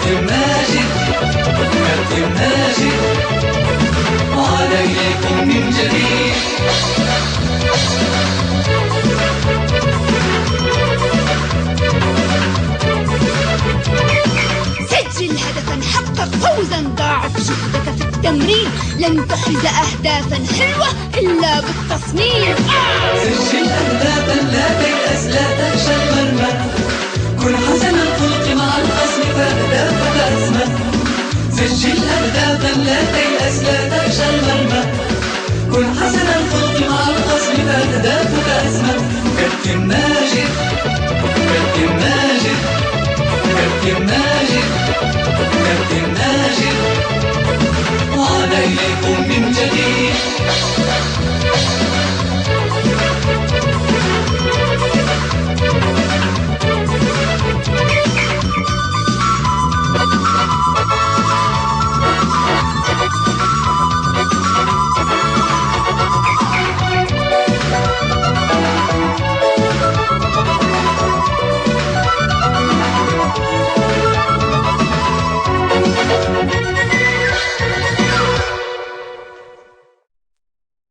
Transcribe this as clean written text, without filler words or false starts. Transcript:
كابتن ماجد، كابتن ماجد عاد إليكم من جديد. سجل هدفا حقق فوزا، ضاعف جهدك في التمرين، لن تحرز أهدافا حلوة إلا بالتصميم. سجل أهدافا لا تيأس لا تخشى المرمى، كن حسن الخلق مع الخصم فأهدافك أسمى. سجل أهدافا لا تيأس لا تخشى المرمى، كن حسن الخلق مع الخصم فأهدافك أسمى. كابتن ماجد، كابتن ماجد، كابتن ماجد